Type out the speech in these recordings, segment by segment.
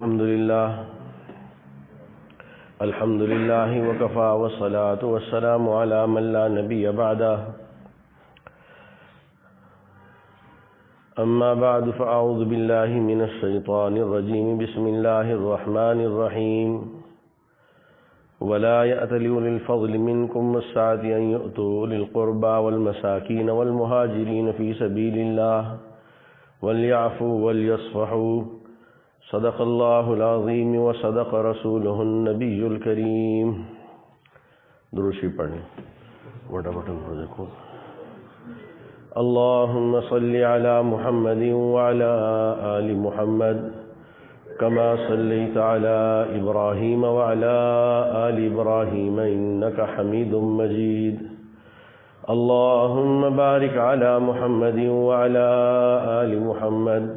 الحمد لله وكفى والصلاة والسلام على من لا نبي بعده أما بعد فأعوذ بالله من الشيطان الرجيم بسم الله الرحمن الرحيم ولا يأتل أولي الفضل منكم والسعة أن يؤتوا أولي القربى والمساكين والمهاجرين في سبيل الله وليعفوا وليصفحوا صدق اللہ العظیم وصدق رسولہ النبی الکریم۔ درود شریف پڑھیں، بٹن پر دیکھو۔ اللہم صلی علی محمد وعلی آل محمد کما صلیت علی ابراہیم وعلی آل ابراہیم انک حمید مجید۔ اللہم بارک علی محمد وعلی آل محمد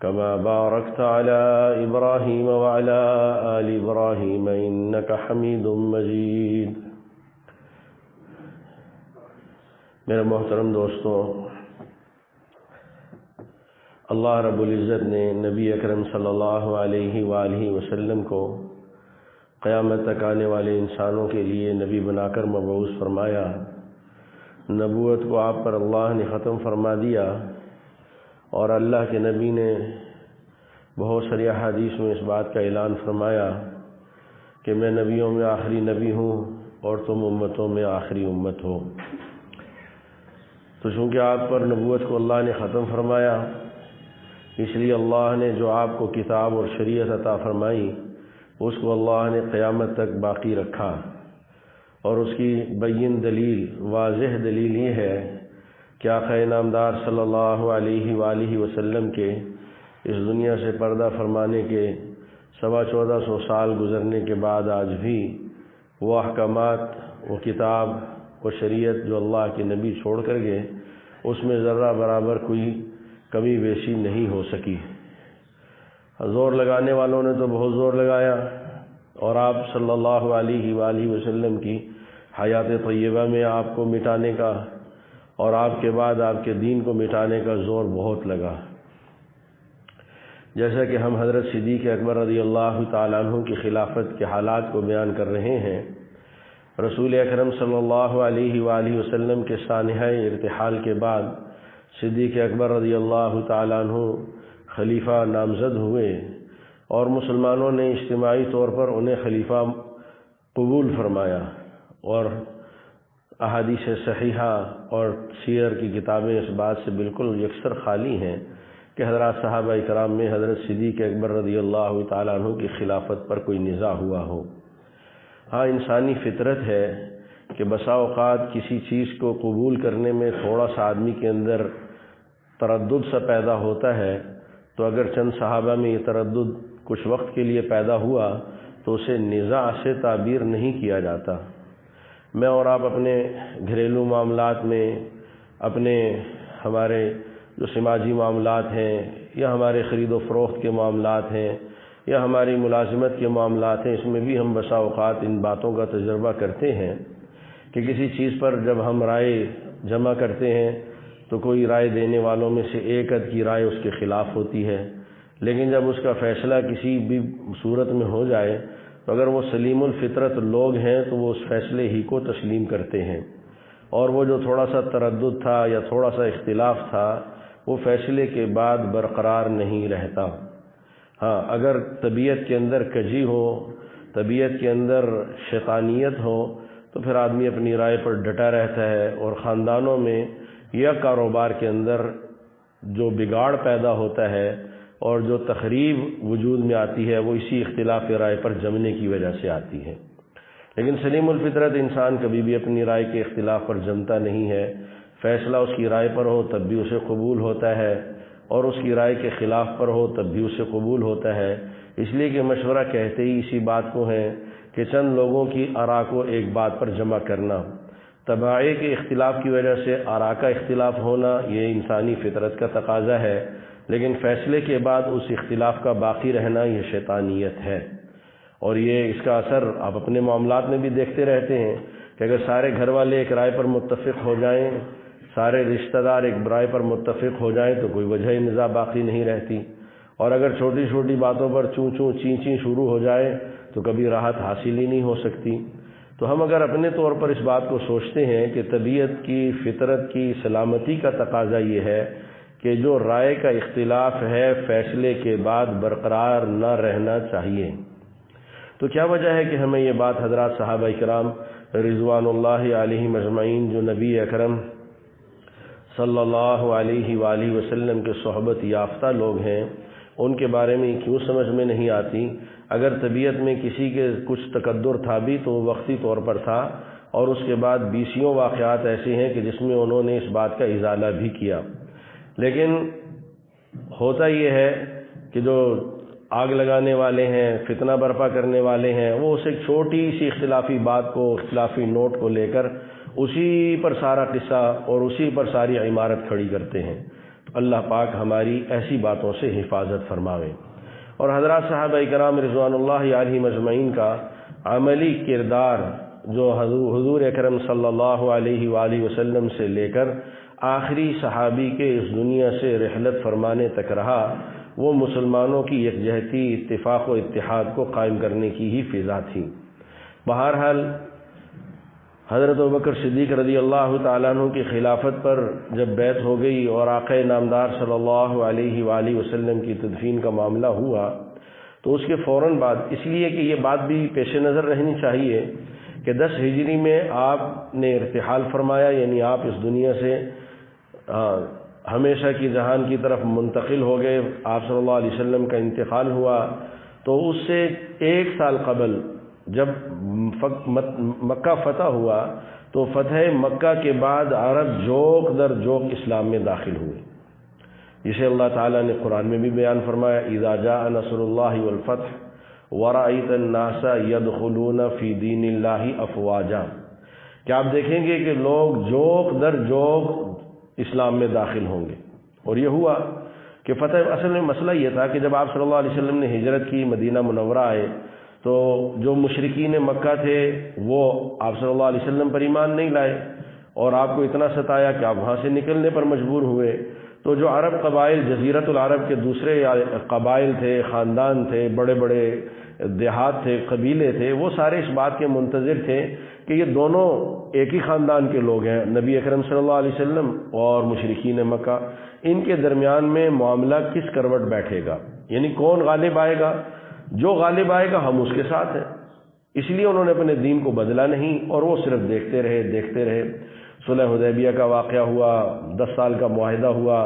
كما باركت على إبراهيم وعلى آل إبراهيم إنك حميد مجيد۔ میرے محترم دوستو، اللہ رب العزت نے نبی اکرم صلی اللہ علیہ وآلہ وسلم کو قیامت تک آنے والے انسانوں کے لیے نبی بنا کر مبعوث فرمایا۔ نبوت کو آپ پر اللہ نے ختم فرما دیا، اور اللہ کے نبی نے بہت ساری احادیث میں اس بات کا اعلان فرمایا کہ میں نبیوں میں آخری نبی ہوں اور تم امتوں میں آخری امت ہو۔ تو چونکہ آپ پر نبوت کو اللہ نے ختم فرمایا، اس لیے اللہ نے جو آپ کو کتاب اور شریعت عطا فرمائی اس کو اللہ نے قیامت تک باقی رکھا، اور اس کی بین دلیل، واضح دلیل یہ ہے کہ آقا نامدار صلی اللہ علیہ وآلہ وسلم کے اس دنیا سے پردہ فرمانے کے 1450 سال گزرنے کے بعد آج بھی وہ احکامات، وہ کتاب، وہ شریعت جو اللہ کے نبی چھوڑ کر گئے، اس میں ذرہ برابر کوئی کمی بیشی نہیں ہو سکی۔ زور لگانے والوں نے تو بہت زور لگایا، اور آپ صلی اللہ علیہ وآلہ وسلم کی حیات طیبہ میں آپ کو مٹانے کا اور آپ کے بعد آپ کے دین کو مٹانے کا زور بہت لگا۔ جیسا کہ ہم حضرت صدیق اکبر رضی اللہ تعالیٰ عنہ کی خلافت کے حالات کو بیان کر رہے ہیں، رسول اکرم صلی اللہ علیہ وآلہ وسلم کے سانحہ ارتحال کے بعد صدیق اکبر رضی اللہ تعالیٰ عنہ خلیفہ نامزد ہوئے، اور مسلمانوں نے اجتماعی طور پر انہیں خلیفہ قبول فرمایا، اور احادیث صحیحہ اور سیر کی کتابیں اس بات سے بالکل یکسر خالی ہیں کہ حضرات صحابہ کرام میں حضرت صدیق اکبر رضی اللہ تعالیٰ عنہ کی خلافت پر کوئی نزاع ہوا ہو۔ ہاں، انسانی فطرت ہے کہ بسا اوقات کسی چیز کو قبول کرنے میں تھوڑا سا آدمی کے اندر تردد سا پیدا ہوتا ہے، تو اگر چند صحابہ میں یہ تردد کچھ وقت کے لیے پیدا ہوا تو اسے نزاع سے تعبیر نہیں کیا جاتا۔ میں اور آپ اپنے گھریلو معاملات میں، ہمارے جو سماجی معاملات ہیں، یا ہمارے خرید و فروخت کے معاملات ہیں، یا ہماری ملازمت کے معاملات ہیں، اس میں بھی ہم بسا اوقات ان باتوں کا تجربہ کرتے ہیں کہ کسی چیز پر جب ہم رائے جمع کرتے ہیں تو کوئی رائے دینے والوں میں سے ایک عدد کی رائے اس کے خلاف ہوتی ہے، لیکن جب اس کا فیصلہ کسی بھی صورت میں ہو جائے تو اگر وہ سلیم الفطرت لوگ ہیں تو وہ اس فیصلے ہی کو تسلیم کرتے ہیں، اور وہ جو تھوڑا سا تردد تھا یا تھوڑا سا اختلاف تھا وہ فیصلے کے بعد برقرار نہیں رہتا۔ ہاں، اگر طبیعت کے اندر کجی ہو، طبیعت کے اندر شیطانیت ہو، تو پھر آدمی اپنی رائے پر ڈٹا رہتا ہے، اور خاندانوں میں یا کاروبار کے اندر جو بگاڑ پیدا ہوتا ہے اور جو تخریب وجود میں آتی ہے وہ اسی اختلاف رائے پر جمنے کی وجہ سے آتی ہے۔ لیکن سلیم الفطرت انسان کبھی بھی اپنی رائے کے اختلاف پر جمتا نہیں ہے، فیصلہ اس کی رائے پر ہو تب بھی اسے قبول ہوتا ہے، اور اس کی رائے کے خلاف پر ہو تب بھی اسے قبول ہوتا ہے، اس لیے کہ مشورہ کہتے ہی اسی بات کو ہے کہ چند لوگوں کی آراء کو ایک بات پر جمع کرنا۔ تباعی کے اختلاف کی وجہ سے آراء کا اختلاف ہونا یہ انسانی فطرت کا تقاضا ہے، لیکن فیصلے کے بعد اس اختلاف کا باقی رہنا یہ شیطانیت ہے، اور یہ اس کا اثر آپ اپنے معاملات میں بھی دیکھتے رہتے ہیں کہ اگر سارے گھر والے ایک رائے پر متفق ہو جائیں، سارے رشتہ دار ایک رائے پر متفق ہو جائیں تو کوئی وجہ نزاع باقی نہیں رہتی، اور اگر چھوٹی چھوٹی باتوں پر چوں چوں چیں چیں شروع ہو جائے تو کبھی راحت حاصل ہی نہیں ہو سکتی۔ تو ہم اگر اپنے طور پر اس بات کو سوچتے ہیں کہ طبیعت کی، فطرت کی سلامتی کا تقاضا یہ ہے کہ جو رائے کا اختلاف ہے فیصلے کے بعد برقرار نہ رہنا چاہیے، تو کیا وجہ ہے کہ ہمیں یہ بات حضرات صحابہ کرام رضوان اللہ علیہم اجمعین جو نبی اکرم صلی اللہ علیہ وآلہ وسلم کے صحبت یافتہ لوگ ہیں ان کے بارے میں کیوں سمجھ میں نہیں آتی؟ اگر طبیعت میں کسی کے کچھ تقدر تھا بھی تو وہ وقتی طور پر تھا، اور اس کے بعد بیسیوں واقعات ایسے ہیں کہ جس میں انہوں نے اس بات کا ازالہ بھی کیا۔ لیکن ہوتا یہ ہے کہ جو آگ لگانے والے ہیں، فتنہ برپا کرنے والے ہیں، وہ اس ایک چھوٹی سی اختلافی بات کو، اختلافی نوٹ کو لے کر اسی پر سارا قصہ اور اسی پر ساری عمارت کھڑی کرتے ہیں۔ تو اللہ پاک ہماری ایسی باتوں سے حفاظت فرماوے۔ اور حضرات صحابہ کرام رضوان اللہ علیہم اجمعین کا عملی کردار جو حضور اکرم صلی اللہ علیہ وآلہ وسلم سے لے کر آخری صحابی کے اس دنیا سے رحلت فرمانے تک رہا، وہ مسلمانوں کی یکجہتی، اتفاق و اتحاد کو قائم کرنے کی ہی فضا تھی۔ بہرحال حضرت ابوبکر صدیق رضی اللہ تعالیٰ عنہ کی خلافت پر جب بیعت ہو گئی اور آقا نامدار صلی اللہ علیہ وآلہ وسلم کی تدفین کا معاملہ ہوا، تو اس کے فوراً بعد، اس لیے کہ یہ بات بھی پیش نظر رہنی چاہیے کہ 10 ہجری میں آپ نے ارتحال فرمایا، یعنی آپ اس دنیا سے ہمیشہ کی جہان کی طرف منتقل ہو گئے، آپ صلی اللہ علیہ وسلم کا انتقال ہوا۔ تو اس سے 1 سال قبل جب مکہ فتح ہوا تو فتح مکہ کے بعد عرب جوق در جوق اسلام میں داخل ہوئے، جسے اللہ تعالیٰ نے قرآن میں بھی بیان فرمایا، اذا جاء نصر اللہ والفتح ورأیت الناس یدخلون فی دین اللہ افواجا، کہ آپ دیکھیں گے کہ لوگ جوق در جوق اسلام میں داخل ہوں گے۔ اور یہ ہوا کہ فتح، اصل میں مسئلہ یہ تھا کہ جب آپ صلی اللہ علیہ وسلم نے ہجرت کی، مدینہ منورہ آئے، تو جو مشرکین مکہ تھے وہ آپ صلی اللہ علیہ وسلم پر ایمان نہیں لائے اور آپ کو اتنا ستایا کہ آپ وہاں سے نکلنے پر مجبور ہوئے۔ تو جو عرب قبائل، جزیرت العرب کے دوسرے قبائل تھے، خاندان تھے، بڑے بڑے دیہات تھے، قبیلے تھے، وہ سارے اس بات کے منتظر تھے کہ یہ دونوں ایک ہی خاندان کے لوگ ہیں، نبی اکرم صلی اللہ علیہ وسلم اور مشرکین مکہ، ان کے درمیان میں معاملہ کس کروٹ بیٹھے گا، یعنی کون غالب آئے گا؟ جو غالب آئے گا ہم اس کے ساتھ ہیں۔ اس لیے انہوں نے اپنے دین کو بدلا نہیں اور وہ صرف دیکھتے رہے۔ صلح حدیبیہ کا واقعہ ہوا، 10 سال کا معاہدہ ہوا،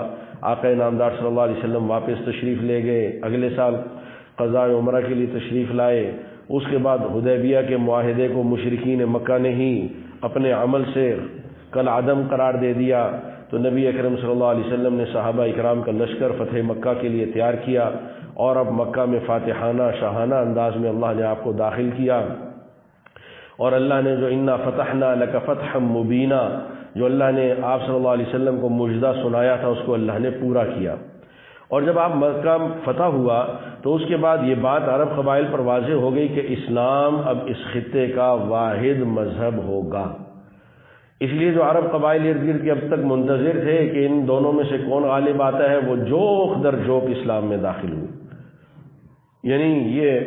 آقا نامدار صلی اللہ علیہ وسلم واپس تشریف لے گئے، اگلے سال قضاء عمرہ کے لیے تشریف لائے۔ اس کے بعد حدیبیہ کے معاہدے کو مشرکین مکہ نے ہی اپنے عمل سے کالعدم قرار دے دیا، تو نبی اکرم صلی اللہ علیہ وسلم نے صحابہ اکرام کا لشکر فتح مکہ کے لیے تیار کیا، اور اب مکہ میں فاتحانہ شاہانہ انداز میں اللہ نے آپ کو داخل کیا۔ اور اللہ نے جو انا فتحنا لک فتحا مبینا، جو اللہ نے آپ صلی اللہ علیہ وسلم کو مجدہ سنایا تھا، اس کو اللہ نے پورا کیا۔ اور جب آپ مکہ فتح ہوا تو اس کے بعد یہ بات عرب قبائل پر واضح ہو گئی کہ اسلام اب اس خطے کا واحد مذہب ہوگا۔ اس لیے جو عرب قبائل ارد گرد کے اب تک منتظر تھے کہ ان دونوں میں سے کون غالب آتا ہے، وہ جوق در جوق اسلام میں داخل ہوئے۔ یعنی یہ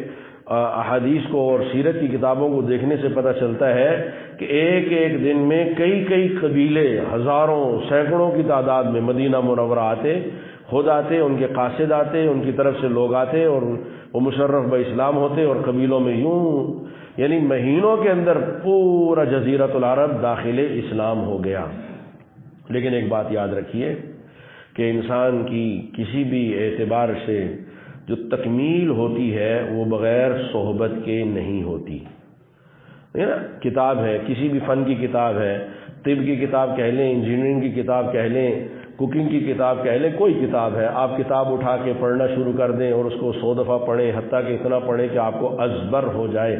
احادیث کو اور سیرت کی کتابوں کو دیکھنے سے پتہ چلتا ہے کہ ایک ایک دن میں کئی قبیلے، ہزاروں سینکڑوں کی تعداد میں مدینہ منورہ آتے، خود آتے، ان کے قاصد آتے، ان کی طرف سے لوگ آتے اور وہ مشرف باسلام ہوتے، اور قبیلوں میں یوں یعنی مہینوں کے اندر پورا جزیرۃ العرب داخل اسلام ہو گیا۔ لیکن ایک بات یاد رکھیے کہ انسان کی کسی بھی اعتبار سے جو تکمیل ہوتی ہے وہ بغیر صحبت کے نہیں ہوتی۔ کتاب ہے، کسی بھی فن کی کتاب ہے، طب کی کتاب کہہ لیں، انجینئرنگ کی کتاب کہہ لیں، کوکنگ کی کتاب کہہ لیں، کوئی کتاب ہے، آپ کتاب اٹھا کے پڑھنا شروع کر دیں اور اس کو 100 دفعہ پڑھیں، حتیٰ کہ اتنا پڑھیں کہ آپ کو ازبر ہو جائے،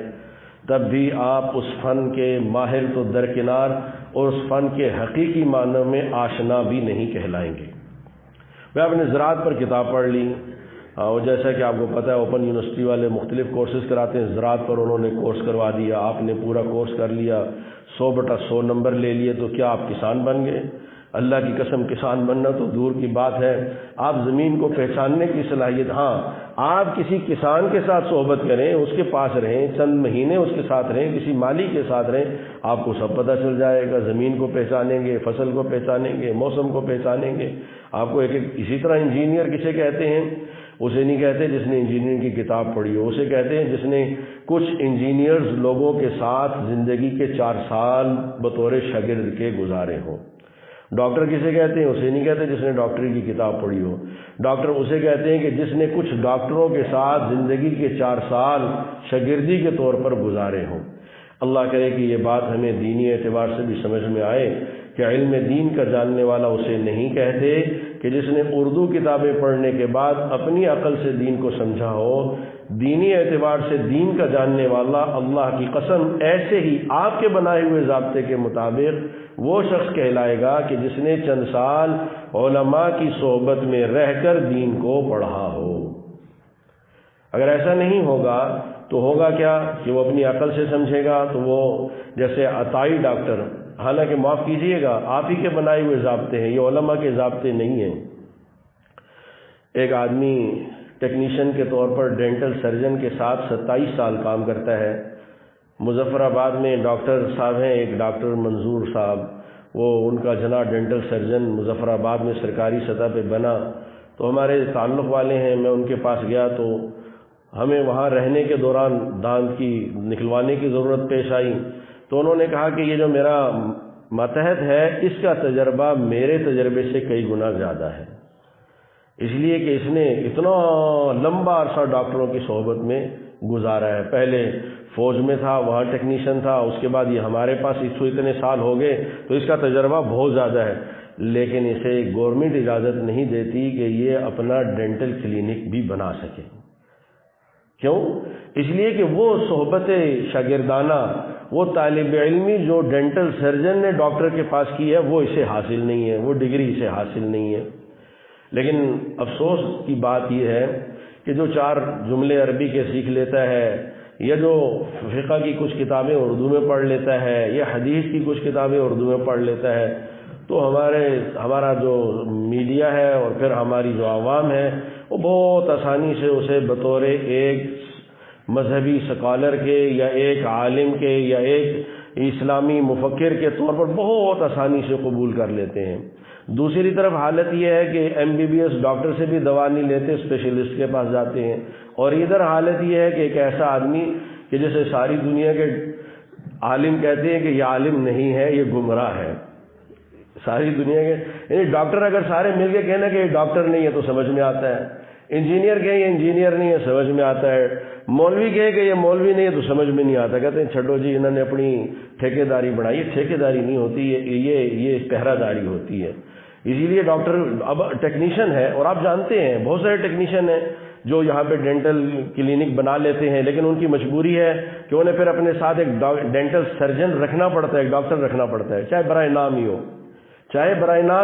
تب بھی آپ اس فن کے ماہر تو درکنار اور اس فن کے حقیقی معنی میں آشنا بھی نہیں کہلائیں گے۔ میں آپ نے زراعت پر کتاب پڑھ لی، اور جیسا کہ آپ کو پتہ ہے اوپن یونیورسٹی والے مختلف کورسز کراتے ہیں، زراعت پر انہوں نے کورس کروا دیا، آپ نے پورا کورس کر لیا، 100/100 نمبر لے لیے، تو کیا آپ کسان بن گئے؟ اللہ کی قسم کسان بننا تو دور کی بات ہے، آپ زمین کو پہچاننے کی صلاحیت، ہاں آپ کسی کسان کے ساتھ صحبت کریں، اس کے پاس رہیں، چند مہینے اس کے ساتھ رہیں، کسی مالی کے ساتھ رہیں، آپ کو سب پتہ چل جائے گا، زمین کو پہچانیں گے، فصل کو پہچانیں گے، موسم کو پہچانیں گے آپ کو۔ اسی طرح انجینئر کسے کہتے ہیں؟ اسے نہیں کہتے جس نے انجینئرنگ کی کتاب پڑھی ہو، اسے کہتے ہیں جس نے کچھ انجینئرز لوگوں کے ساتھ زندگی کے 4 سال بطور شاگرد کے گزارے ہوں۔ ڈاکٹر کسے کہتے ہیں؟ اسے نہیں کہتے جس نے ڈاکٹری کی کتاب پڑھی ہو، ڈاکٹر اسے کہتے ہیں کہ جس نے کچھ ڈاکٹروں کے ساتھ زندگی کے 4 سال شاگردی کے طور پر گزارے ہوں۔ اللہ کرے کہ یہ بات ہمیں دینی اعتبار سے بھی سمجھ میں آئے کہ علم دین کا جاننے والا اسے نہیں کہتے کہ جس نے اردو کتابیں پڑھنے کے بعد اپنی عقل سے دین کو سمجھا ہو۔ دینی اعتبار سے دین کا جاننے والا اللہ کی قسم ایسے ہی آپ کے بنائے ہوئے ضابطے کے مطابق وہ شخص کہلائے گا کہ جس نے چند سال علماء کی صحبت میں رہ کر دین کو پڑھا ہو۔ اگر ایسا نہیں ہوگا تو ہوگا کیا کہ وہ اپنی عقل سے سمجھے گا، تو وہ جیسے عطائی ڈاکٹر، حالانکہ معاف کیجئے گا آپ ہی کے بنائے ہوئے ضابطے ہیں، یہ علماء کے ضابطے نہیں ہیں۔ ایک آدمی ٹیکنیشین کے طور پر ڈینٹل سرجن کے ساتھ 27 سال کام کرتا ہے۔ مظفر آباد میں ڈاکٹر صاحب ہیں، ایک ڈاکٹر منظور صاحب، وہ ان کا جنا ڈینٹل سرجن مظفر آباد میں سرکاری سطح پہ بنا، تو ہمارے تعلق والے ہیں، میں ان کے پاس گیا تو ہمیں وہاں رہنے کے دوران دانت کی نکلوانے کی ضرورت پیش آئی، تو انہوں نے کہا کہ یہ جو میرا ماتحت ہے اس کا تجربہ میرے تجربے سے کئی گنا زیادہ ہے، اس لیے کہ اس نے اتنا لمبا عرصہ ڈاکٹروں کی صحبت میں گزارا ہے، پہلے فوج میں تھا، وہاں ٹیکنیشین تھا، اس کے بعد یہ ہمارے پاس اتنے سال ہو گئے، تو اس کا تجربہ بہت زیادہ ہے، لیکن اسے گورنمنٹ اجازت نہیں دیتی کہ یہ اپنا ڈینٹل کلینک بھی بنا سکے۔ کیوں؟ اس لیے کہ وہ صحبت شاگردانہ، وہ طالب علمی جو ڈینٹل سرجن نے ڈاکٹر کے پاس کی ہے وہ اسے حاصل نہیں ہے، وہ ڈگری اسے حاصل نہیں ہے۔ لیکن افسوس کی بات یہ ہے کہ جو 4 جملے عربی کے سیکھ لیتا ہے، یا جو فقہ کی کچھ کتابیں اردو میں پڑھ لیتا ہے، یا حدیث کی کچھ کتابیں اردو میں پڑھ لیتا ہے، تو ہمارا جو میڈیا ہے اور پھر ہماری جو عوام ہے وہ بہت آسانی سے اسے بطور ایک مذہبی سکالر کے، یا ایک عالم کے، یا ایک اسلامی مفکر کے طور پر بہت آسانی سے قبول کر لیتے ہیں۔ دوسری طرف حالت یہ ہے کہ MBBS ڈاکٹر سے بھی دوا نہیں لیتے، اسپیشلسٹ کے پاس جاتے ہیں، اور ادھر حالت یہ ہے کہ ایک ایسا آدمی کہ جسے ساری دنیا کے عالم کہتے ہیں کہ یہ عالم نہیں ہے، یہ گمراہ ہے، ساری دنیا کے، یعنی ڈاکٹر اگر سارے مل کے کہنا کہ یہ ڈاکٹر نہیں ہے تو سمجھ میں آتا ہے، انجینئر کہیں یہ انجینئر نہیں ہے سمجھ میں آتا ہے، مولوی کہے کہ یہ مولوی نہیں ہے تو سمجھ میں نہیں آتا، کہتے ہیں چھڈو جی انہوں نے اپنی ٹھیکیداری بڑھائی۔ یہ ٹھیکیداری نہیں ہوتی، یہ پہرہ داری ہوتی ہے۔ اسی لیے ڈاکٹر اب ٹیکنیشین ہے، اور آپ جانتے ہیں بہت سارے ٹیکنیشین ہیں جو یہاں پہ ڈینٹل کلینک بنا لیتے ہیں، لیکن ان کی مجبوری ہے کہ انہیں پھر اپنے ساتھ ایک ڈینٹل سرجن رکھنا پڑتا ہے، ایک ڈاکٹر رکھنا پڑتا ہے، چاہے برائے نام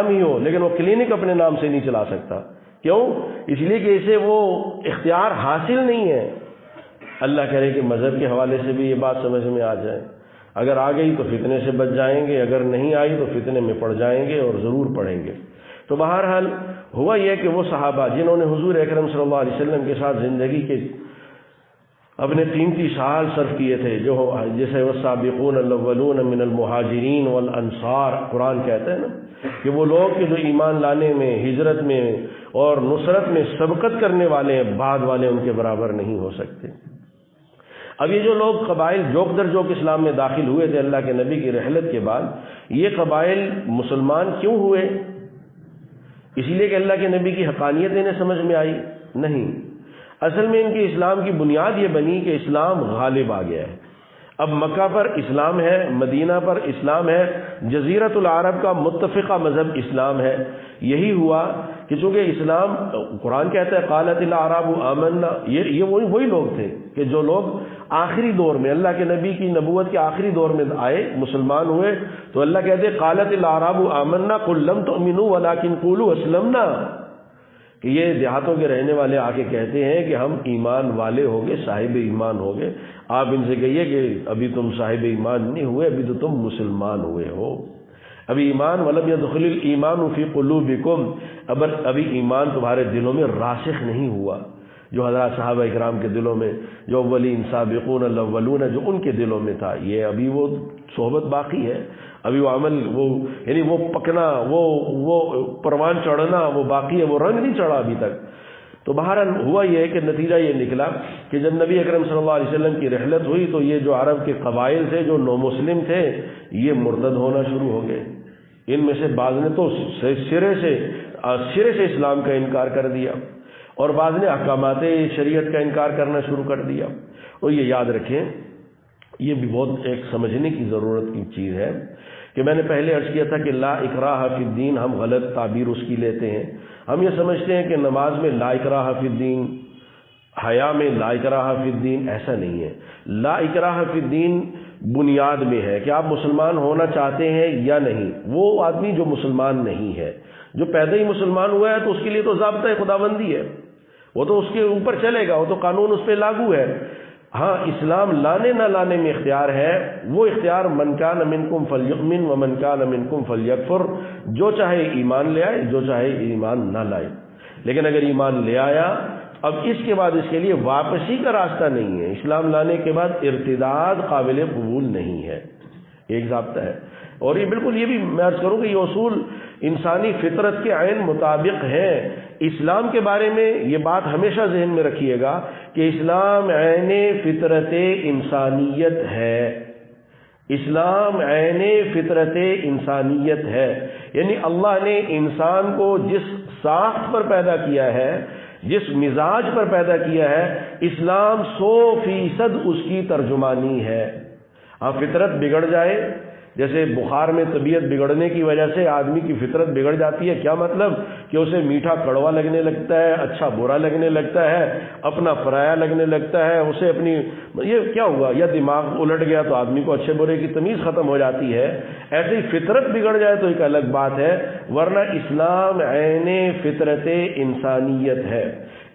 ہی ہو، لیکن وہ کلینک اپنے نام سے نہیں چلا سکتا۔ کیوں؟ اس لیے کہ اسے وہ اختیار حاصل نہیں ہے۔ اللہ کرے کہ مذہب کے حوالے سے بھی یہ بات سمجھ میں آ جائے، اگر آ گئی تو فتنے سے بچ جائیں گے، اگر نہیں آئی تو فتنے میں پڑ جائیں گے، اور ضرور پڑیں گے۔ تو بہرحال ہوا یہ کہ وہ صحابہ جنہوں نے حضور اکرم صلی اللہ علیہ وسلم کے ساتھ زندگی کے اپنے قیمتی سال صرف کیے تھے، جو جیسے والسابقون الاولون من المہاجرین والانصار، قرآن کہتا ہے نا کہ وہ لوگ کہ جو ایمان لانے میں، ہجرت میں اور نصرت میں سبقت کرنے والے ہیں، بعد والے ان کے برابر نہیں ہو سکتے۔ اب یہ جو لوگ قبائل جوک در جوک اسلام میں داخل ہوئے تھے اللہ کے نبی کی رحلت کے بعد، یہ قبائل مسلمان کیوں ہوئے؟ اسی لیے کہ اللہ کے نبی کی حقانیت انہیں سمجھ میں آئی؟ نہیں، اصل میں ان کے اسلام کی بنیاد یہ بنی کہ اسلام غالب آ گیا ہے۔ اب مکہ پر اسلام ہے، مدینہ پر اسلام ہے، جزیرۃ العرب کا متفقہ مذہب اسلام ہے۔ یہی ہوا کہ چونکہ اسلام، قرآن کہتا ہے قالت الاعراب آمنا، یہ وہی لوگ تھے کہ جو لوگ آخری دور میں اللہ کے نبی کی نبوت کے آخری دور میں آئے، مسلمان ہوئے، تو اللہ کہتے ہیں قالت الاعراب آمنا قل لم تؤمنوا ولکن قولوا اسلمنا، کہ یہ دیہاتوں کے رہنے والے آ کے کہتے ہیں کہ ہم ایمان والے ہو گے، صاحب ایمان ہو گئے۔ آپ ان سے کہیے کہ ابھی تم صاحب ایمان نہیں ہوئے، ابھی تو تم مسلمان ہوئے ہو۔ ابھی ایمان ولم يدخل الایمان فی قلوبکم، ابھی ایمان تمہارے دلوں میں راسخ نہیں ہوا، جو حضرات صحابہ اکرام کے دلوں میں، جو اولین سابقون الاولون جو ان کے دلوں میں تھا، یہ ابھی وہ صحبت باقی ہے، ابھی وہ عمل، وہ یعنی وہ پکنا، وہ پروان چڑھنا وہ باقی ہے، وہ رنگ نہیں چڑھا ابھی تک۔ تو بہرحال ہوا یہ ہے کہ نتیجہ یہ نکلا کہ جب نبی اکرم صلی اللہ علیہ وسلم کی رحلت ہوئی تو یہ جو عرب کے قبائل تھے جو نو مسلم تھے یہ مرتد ہونا شروع ہو گئے۔ ان میں سے بعض نے تو سرے سے اسلام کا انکار کر دیا، اور بعض نے احکامات شریعت کا انکار کرنا شروع کر دیا۔ اور یہ یاد رکھیں، یہ بھی بہت ایک سمجھنے کی ضرورت کی چیز ہے کہ میں نے پہلے عرض کیا تھا کہ لا اکراہ فی الدین ہم غلط تعبیر اس کی لیتے ہیں۔ ہم یہ سمجھتے ہیں کہ نماز میں لا اکراہ فی الدین، حیا میں لا اکراہ فی الدین، ایسا نہیں ہے۔ لا اکراہ فی الدین بنیاد میں ہے کہ آپ مسلمان ہونا چاہتے ہیں یا نہیں۔ وہ آدمی جو مسلمان نہیں ہے، جو پیدا ہی مسلمان ہوا ہے، تو اس کے لیے تو ضابطۂ خداوندی ہے، وہ تو اس کے اوپر چلے گا، وہ تو قانون اس پہ لاگو ہے۔ ہاں اسلام لانے نہ لانے میں اختیار ہے، وہ اختیار من کان منکم فلیؤمن ومن کان منکم فلیکفر، جو چاہے ایمان لے آئے، جو چاہے ایمان نہ لائے۔ لیکن اگر ایمان لے آیا، اب اس کے بعد اس کے لیے واپسی کا راستہ نہیں ہے۔ اسلام لانے کے بعد ارتداد قابل قبول نہیں ہے، ایک ضابطہ ہے۔ اور یہ بالکل یہ بھی میں عرض کروں کہ یہ اصول انسانی فطرت کے عین مطابق ہے۔ اسلام کے بارے میں یہ بات ہمیشہ ذہن میں رکھیے گا کہ اسلام عین فطرت انسانیت ہے، اسلام عین فطرت انسانیت ہے، یعنی اللہ نے انسان کو جس ساخت پر پیدا کیا ہے، جس مزاج پر پیدا کیا ہے، اسلام 100% اس کی ترجمانی ہے۔ ہاں فطرت بگڑ جائے، جیسے بخار میں طبیعت بگڑنے کی وجہ سے آدمی کی فطرت بگڑ جاتی ہے، کیا مطلب کہ اسے میٹھا کڑوا لگنے لگتا ہے، اچھا برا لگنے لگتا ہے، اپنا پرایا لگنے لگتا ہے، اسے اپنی یہ کیا ہوا، یا دماغ الٹ گیا تو آدمی کو اچھے برے کی تمیز ختم ہو جاتی ہے۔ ایسے ہی فطرت بگڑ جائے تو ایک الگ بات ہے، ورنہ اسلام عین فطرت انسانیت ہے۔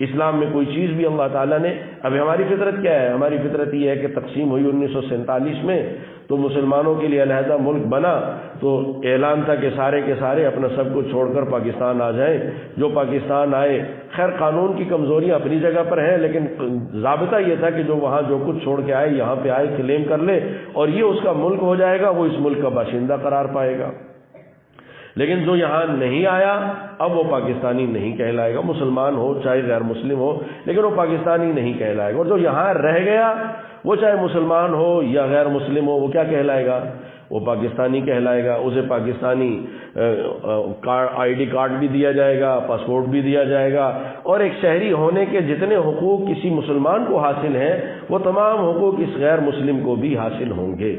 اسلام میں کوئی چیز بھی اللہ تعالیٰ نے، اب ہماری فطرت کیا ہے؟ ہماری فطرت یہ ہے کہ تقسیم ہوئی 1947 میں، تو مسلمانوں کے لیے علیحدہ ملک بنا تو اعلان تھا کہ سارے کے سارے اپنا سب کچھ چھوڑ کر پاکستان آ جائیں۔ جو پاکستان آئے، خیر قانون کی کمزوریاں اپنی جگہ پر ہیں، لیکن ضابطہ یہ تھا کہ جو وہاں جو کچھ چھوڑ کے آئے یہاں پہ آئے کلیم کر لے، اور یہ اس کا ملک ہو جائے گا، وہ اس ملک کا باشندہ قرار پائے گا۔ لیکن جو یہاں نہیں آیا اب وہ پاکستانی نہیں کہلائے گا، مسلمان ہو چاہے غیر مسلم ہو، لیکن وہ پاکستانی نہیں کہلائے گا۔ اور جو یہاں رہ گیا وہ چاہے مسلمان ہو یا غیر مسلم ہو، وہ کیا کہلائے گا؟ وہ پاکستانی کہلائے گا۔ اسے پاکستانی آئی ڈی کارڈ بھی دیا جائے گا، پاسپورٹ بھی دیا جائے گا، اور ایک شہری ہونے کے جتنے حقوق کسی مسلمان کو حاصل ہیں وہ تمام حقوق اس غیر مسلم کو بھی حاصل ہوں گے۔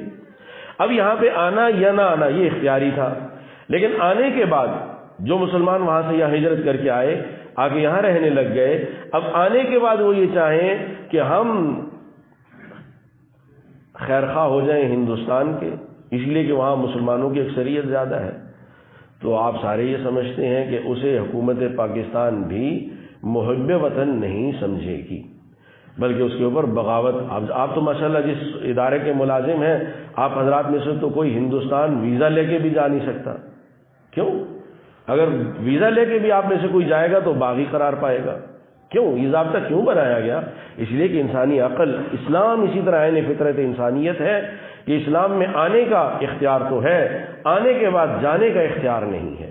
اب یہاں پہ آنا یا نہ آنا یہ اختیاری تھا، لیکن آنے کے بعد جو مسلمان وہاں سے یہاں ہجرت کر کے آئے، آ کے یہاں رہنے لگ گئے، اب آنے کے بعد وہ یہ چاہیں کہ ہم خیر خواہ ہو جائیں ہندوستان کے، اس لیے کہ وہاں مسلمانوں کی اکثریت زیادہ ہے، تو آپ سارے یہ سمجھتے ہیں کہ اسے حکومت پاکستان بھی محب وطن نہیں سمجھے گی، بلکہ اس کے اوپر بغاوت۔ آپ تو ماشاءاللہ جس ادارے کے ملازم ہیں، آپ حضرات میں سے تو کوئی ہندوستان ویزا لے کے بھی جا نہیں سکتا۔ کیوں؟ اگر ویزا لے کے بھی آپ میں سے کوئی جائے گا تو باغی قرار پائے گا۔ کیوں یہ ضابطہ کیوں بنایا گیا؟ اس لیے کہ انسانی عقل، اسلام اسی طرح عین فطرت انسانیت ہے کہ اسلام میں آنے کا اختیار تو ہے، آنے کے بعد جانے کا اختیار نہیں ہے۔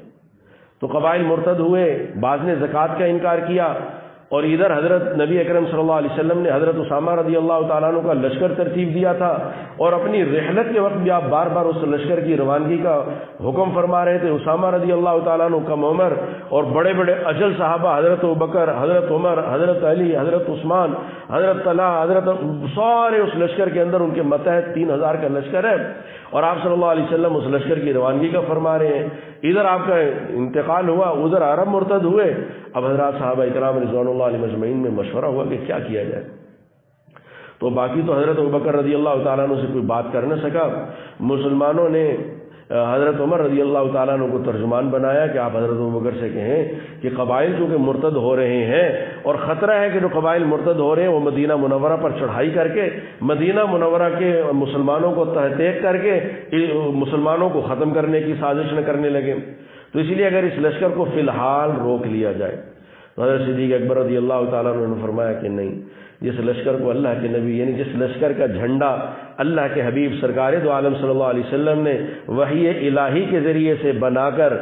تو قبائل مرتد ہوئے، بعض نے زکوٰۃ کا انکار کیا، اور ادھر حضرت نبی اکرم صلی اللہ علیہ وسلم نے حضرت اسامہ رضی اللہ تعالیٰ عنہ کا لشکر ترتیب دیا تھا، اور اپنی رحلت کے وقت بھی آپ بار بار اس لشکر کی روانگی کا حکم فرما رہے تھے۔ اسامہ رضی اللہ تعالیٰ عنہ کم عمر اور بڑے بڑے اجل صحابہ، حضرت ابوبکر، حضرت عمر، حضرت علی، حضرت عثمان، حضرت طلحہ، حضرت سارے اس لشکر کے اندر ان کے متحد 3000 کا لشکر ہے، اور آپ صلی اللہ علیہ وسلم اس لشکر کی روانگی کا فرما رہے ہیں۔ ادھر آپ کا انتقال ہوا، ادھر عرب مرتد ہوئے۔ اب حضرات صحابہ اکرام رضوان اللہ علیہ مجمعین میں مشورہ ہوا کہ کیا کیا جائے، تو باقی تو حضرت ابوبکر رضی اللہ تعالیٰ عنہ سے کوئی بات کر نہ سکا۔ مسلمانوں نے حضرت عمر رضی اللہ تعالیٰ عنہ کو ترجمان بنایا کہ آپ حضرت ابوبکر سے کہیں کہ قبائل چونکہ مرتد ہو رہے ہیں اور خطرہ ہے کہ جو قبائل مرتد ہو رہے ہیں وہ مدینہ منورہ پر چڑھائی کر کے مدینہ منورہ کے مسلمانوں کو تحقیق کر کے مسلمانوں کو ختم کرنے کی سازش نہ کرنے لگے، تو اسی لیے اگر اس لشکر کو فی الحال روک لیا جائے تو حضرت صدیق اکبر رضی اللہ تعالیٰ عنہ نے فرمایا کہ نہیں، جس لشکر کو اللہ کے نبی یعنی جس لشکر کا جھنڈا اللہ کے حبیب سرکار دو عالم صلی اللہ علیہ وسلم نے وحی الہی کے ذریعے سے بنا کر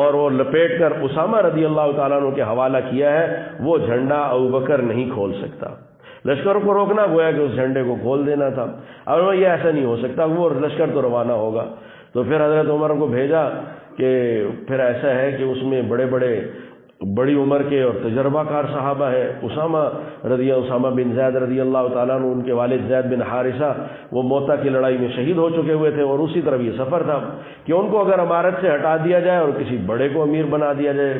اور وہ لپیٹ کر اسامہ رضی اللہ تعالیٰ عنہ کے حوالہ کیا ہے، وہ جھنڈا ابوبکر نہیں کھول سکتا۔ لشکر کو روکنا گویا کہ اس جھنڈے کو کھول دینا تھا، اور یہ ایسا نہیں ہو سکتا، وہ لشکر تو روانہ ہوگا۔ تو پھر حضرت عمر کو بھیجا کہ پھر ایسا ہے کہ اس میں بڑی عمر کے اور تجربہ کار صحابہ ہیں، اسامہ بن زید رضی اللہ تعالیٰ عنہ، ان کے والد زید بن حارثہ وہ موتا کی لڑائی میں شہید ہو چکے ہوئے تھے، اور اسی طرف یہ سفر تھا کہ ان کو اگر امارت سے ہٹا دیا جائے اور کسی بڑے کو امیر بنا دیا جائے،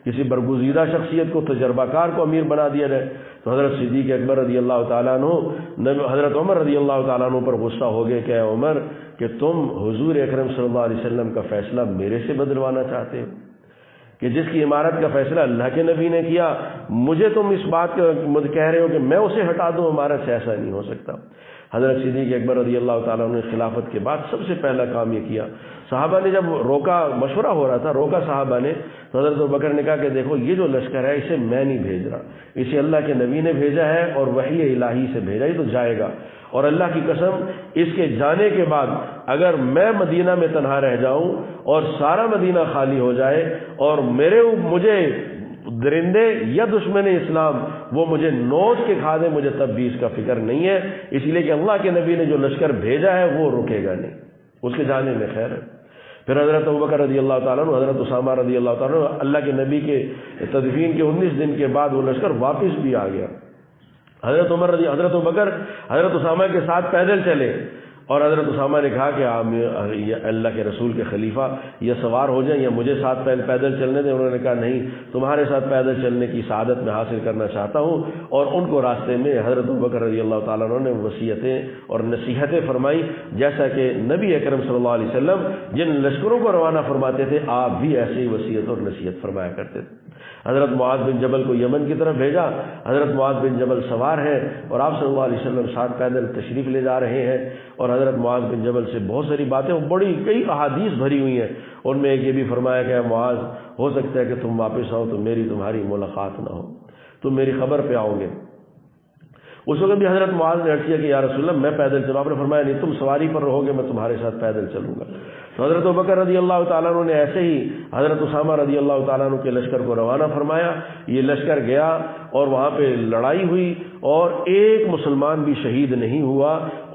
کسی برگزیدہ شخصیت کو تجربہ کار کو امیر بنا دیا جائے، تو حضرت صدیق اکبر رضی اللہ تعالیٰ عنہ حضرت عمر رضی اللہ تعالیٰ عنہ پر غصہ ہو گئے کہ اے عمر کہ تم حضور اکرم صلی اللہ علیہ وسلم کا فیصلہ میرے سے بدلوانا چاہتے ہو، کہ جس کی عمارت کا فیصلہ اللہ کے نبی نے کیا، مجھے تم اس بات کا کہہ رہے ہو کہ میں اسے ہٹا دوں عمارت سے، ایسا نہیں ہو سکتا۔ حضرت صدیق اکبر رضی اللہ تعالیٰ عنہ نے خلافت کے بعد سب سے پہلا کام یہ کیا، صحابہ نے جب روکا، مشورہ ہو رہا تھا، روکا صحابہ نے، تو حضرت ابوبکر نے کہا کہ دیکھو یہ جو لشکر ہے اسے میں نہیں بھیج رہا، اسے اللہ کے نبی نے بھیجا ہے اور وحی الہی سے بھیجا، یہ تو جائے گا، اور اللہ کی قسم اس کے جانے کے بعد اگر میں مدینہ میں تنہا رہ جاؤں اور سارا مدینہ خالی ہو جائے اور مجھے درندے یا دشمن اسلام وہ مجھے نوچ کے کھا دے، مجھے تب بھی اس کا فکر نہیں ہے، اس لیے کہ اللہ کے نبی نے جو لشکر بھیجا ہے وہ رکے گا نہیں، اس کے جانے میں خیر ہے۔ پھر حضرت ابوبکر رضی اللہ تعالیٰ عنہ، حضرت اسامہ رضی اللہ تعالیٰ عنہ، اللہ کے نبی کے تدفین کے 19 دن کے بعد وہ لشکر واپس بھی آ گیا۔ حضرت ابوبکر حضرت اسامہ کے ساتھ پیدل چلے، اور حضرت اسامہ نے کہا کہ اللہ کے رسول کے خلیفہ یہ سوار ہو جائیں یا مجھے ساتھ پیدل چلنے دیں، انہوں نے کہا نہیں، تمہارے ساتھ پیدل چلنے کی سعادت میں حاصل کرنا چاہتا ہوں، اور ان کو راستے میں حضرت ابوبکر رضی اللہ تعالیٰ عنہ نے وصیتیں اور نصیحتیں فرمائی، جیسا کہ نبی اکرم صلی اللہ علیہ وسلم جن لشکروں کو روانہ فرماتے تھے آپ بھی ایسے ہی وصیت اور نصیحت فرمایا کرتے تھے۔ حضرت معاذ بن جبل کو یمن کی طرف بھیجا، حضرت معاذ بن جبل سوار ہیں اور آپ صلی اللہ علیہ وسلم ساتھ پیدل تشریف لے جا رہے ہیں، اور حضرت معاذ بن جبل سے بہت ساری باتیں کئی احادیث بھری ہوئی ہیں، ان میں ایک یہ بھی فرمایا کہ معاذ ہو سکتا ہے کہ تم واپس آؤ تو تمہاری ملاقات نہ ہو، تم میری خبر پہ آؤ گے۔ اس وقت بھی حضرت معاذ نے عرض کیا کہ یا رسول اللہ میں پیدل چلوں، آپ نے فرمایا نہیں، تم سواری پر رہو گے، میں تمہارے ساتھ پیدل چلوں گا۔ تو حضرت ابوبکر رضی اللہ تعالیٰ عنہ نے ایسے ہی حضرت اسامہ رضی اللہ تعالیٰ عنہ کے لشکر کو روانہ فرمایا، یہ لشکر گیا اور وہاں پہ لڑائی ہوئی اور ایک مسلمان بھی شہید نہیں ہوا،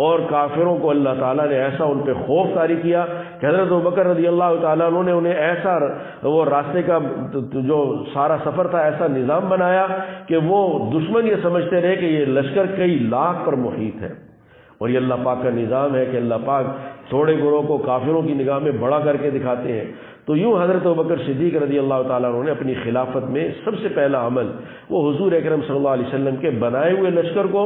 اور کافروں کو اللہ تعالیٰ نے ایسا ان پہ خوف طاری کیا کہ حضرت ابوبکر رضی اللہ تعالیٰ عنہ نے انہیں ایسا وہ راستے کا جو سارا سفر تھا ایسا نظام بنایا کہ وہ دشمن یہ سمجھتے رہے کہ یہ لشکر کئی لاکھ پر محیط ہے، اور یہ اللہ پاک کا نظام ہے کہ اللہ پاک تھوڑے گروہ کو کافروں کی نگاہ میں بڑا کر کے دکھاتے ہیں۔ تو یوں حضرت ابوبکر صدیق رضی اللہ تعالیٰ عنہ نے اپنی خلافت میں سب سے پہلا عمل وہ حضور اکرم صلی اللہ علیہ وسلم کے بنائے ہوئے لشکر کو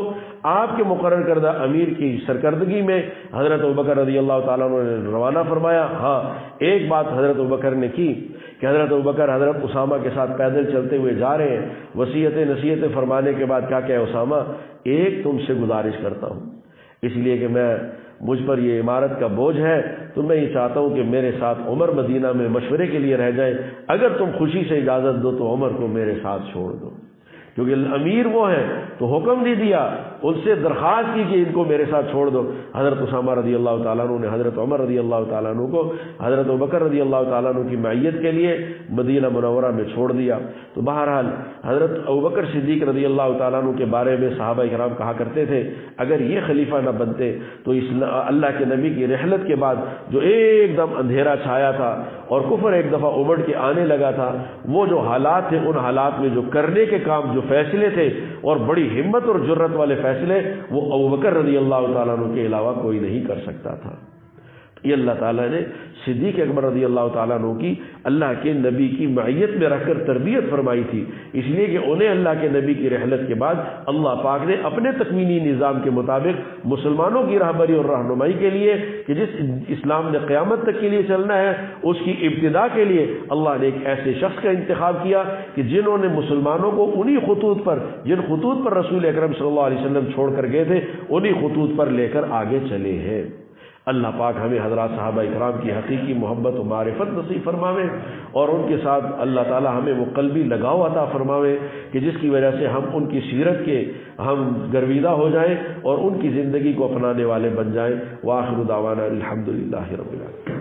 آپ کے مقرر کردہ امیر کی سرکردگی میں حضرت ابوبکر رضی اللہ تعالیٰ عنہ نے روانہ فرمایا۔ ہاں ایک بات حضرت ابوبکر نے کی کہ حضرت ابوبکر حضرت اسامہ کے ساتھ پیدل چلتے ہوئے جا رہے ہیں، وصیتیں نصیحتیں فرمانے کے بعد کہا کہ اسامہ ایک تم سے گزارش کرتا ہوں، اس لیے کہ مجھ پر یہ عمارت کا بوجھ ہے، تو میں یہ چاہتا ہوں کہ میرے ساتھ عمر مدینہ میں مشورے کے لیے رہ جائیں، اگر تم خوشی سے اجازت دو تو عمر کو میرے ساتھ چھوڑ دو، کیونکہ امیر وہ ہیں تو حکم نہیں دیا، ان سے درخواست کی کہ ان کو میرے ساتھ چھوڑ دو۔ حضرت اسامہ رضی اللہ تعالیٰ عنہ نے حضرت عمر رضی اللہ تعالیٰ عنہ کو حضرت ابوبکر رضی اللہ تعالیٰ عنہ کی معیت کے لیے مدینہ منورہ میں چھوڑ دیا۔ تو بہرحال حضرت ابوبکر صدیق رضی اللہ تعالیٰ عنہ کے بارے میں صحابہ کرام کہا کرتے تھے اگر یہ خلیفہ نہ بنتے تو اللہ کے نبی کی رحلت کے بعد جو ایک دم اندھیرا چھایا تھا اور کفر ایک دفعہ ابڑ کے آنے لگا تھا، وہ جو حالات تھے ان حالات میں جو کرنے کے کام جو فیصلے تھے اور بڑی ہمت اور جرت والے فیصلے وہ ابوبکر رضی اللہ تعالیٰ عنہ کے علاوہ کوئی نہیں کر سکتا تھا۔ یہ اللہ تعالیٰ نے صدیق اکبر رضی اللہ تعالیٰ عنہ کی اللہ کے نبی کی معیت میں رکھ کر تربیت فرمائی تھی، اس لیے کہ انہیں اللہ کے نبی کی رحلت کے بعد اللہ پاک نے اپنے تکوینی نظام کے مطابق مسلمانوں کی رہبری اور رہنمائی کے لیے کہ جس اسلام نے قیامت تک کے لیے چلنا ہے اس کی ابتدا کے لیے اللہ نے ایک ایسے شخص کا انتخاب کیا کہ جنہوں نے مسلمانوں کو انہی خطوط پر، جن خطوط پر رسول اکرم صلی اللہ علیہ وسلم چھوڑ کر گئے تھے، انہی خطوط پر لے کر آگے چلے ہیں۔ اللہ پاک ہمیں حضرات صحابہ اکرام کی حقیقی محبت و معرفت نصیب فرماوے اور ان کے ساتھ اللہ تعالی ہمیں وہ قلبی لگاؤ عطا فرماوے کہ جس کی وجہ سے ہم ان کی سیرت کے ہم گرویدہ ہو جائیں اور ان کی زندگی کو اپنانے والے بن جائیں۔ وآخر دعوانا الحمدللہ رب العالمین۔